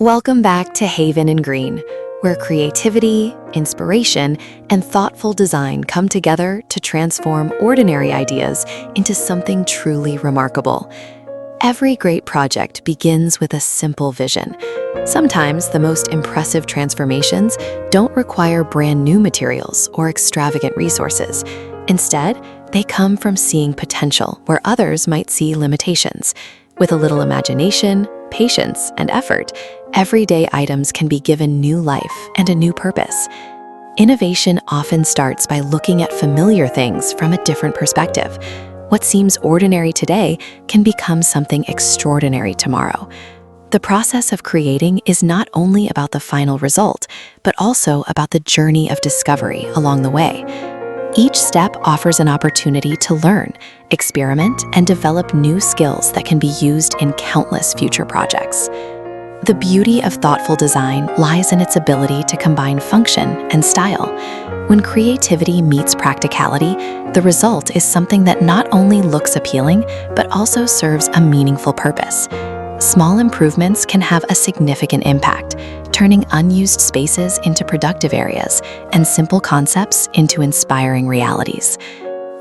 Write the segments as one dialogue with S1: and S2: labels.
S1: Welcome back to Haven and Green, where creativity, inspiration, and thoughtful design come together to transform ordinary ideas into something truly remarkable. Every great project begins with a simple vision. Sometimes the most impressive transformations don't require brand new materials or extravagant resources. Instead, they come from seeing potential where others might see limitations. With a little imagination, patience, and effort, everyday items can be given new life and a new purpose. Innovation often starts by looking at familiar things from a different perspective. What seems ordinary today can become something extraordinary tomorrow. The process of creating is not only about the final result, but also about the journey of discovery along the way. Each step offers an opportunity to learn, experiment, and develop new skills that can be used in countless future projects. The beauty of thoughtful design lies in its ability to combine function and style. When creativity meets practicality, the result is something that not only looks appealing, but also serves a meaningful purpose. Small improvements can have a significant impact, turning unused spaces into productive areas and simple concepts into inspiring realities.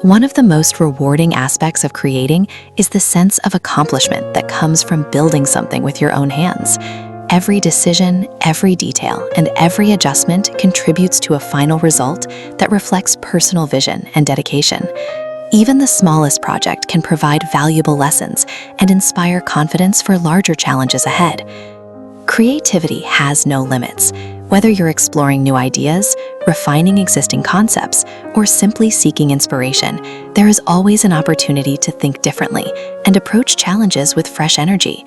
S1: One of the most rewarding aspects of creating is the sense of accomplishment that comes from building something with your own hands. Every decision, every detail, and every adjustment contributes to a final result that reflects personal vision and dedication. Even the smallest project can provide valuable lessons and inspire confidence for larger challenges ahead. Creativity has no limits. Whether you're exploring new ideas, refining existing concepts, or simply seeking inspiration, there is always an opportunity to think differently and approach challenges with fresh energy.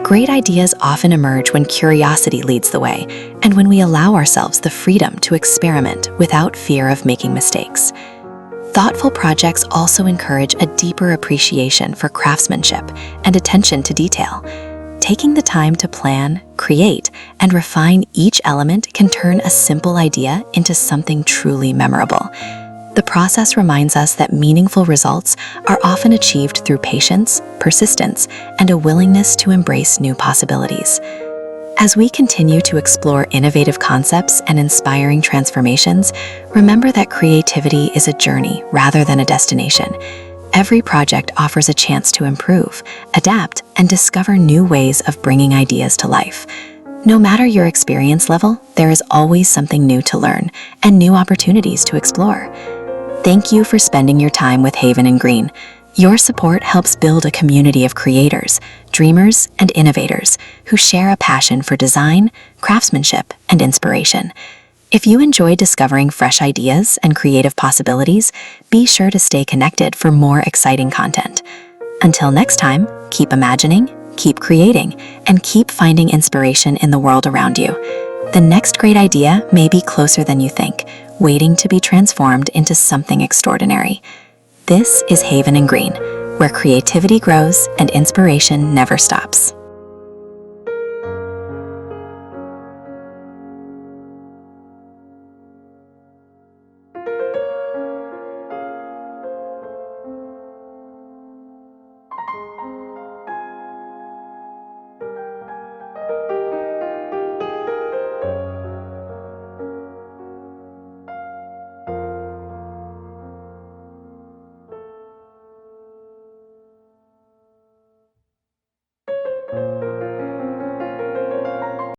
S1: Great ideas often emerge when curiosity leads the way and when we allow ourselves the freedom to experiment without fear of making mistakes. Thoughtful projects also encourage a deeper appreciation for craftsmanship and attention to detail. Taking the time to plan, create, and refine each element can turn a simple idea into something truly memorable. The process reminds us that meaningful results are often achieved through patience, persistence, and a willingness to embrace new possibilities. As we continue to explore innovative concepts and inspiring transformations, remember that creativity is a journey rather than a destination. Every project offers a chance to improve, adapt, and discover new ways of bringing ideas to life. No matter your experience level, there is always something new to learn and new opportunities to explore. Thank you for spending your time with Haven and Green. Your support helps build a community of creators, dreamers, and innovators who share a passion for design, craftsmanship, and inspiration. If you enjoy discovering fresh ideas and creative possibilities, be sure to stay connected for more exciting content. Until next time, keep imagining, keep creating, and keep finding inspiration in the world around you. The next great idea may be closer than you think, waiting to be transformed into something extraordinary. This is Haven and Green, where creativity grows and inspiration never stops.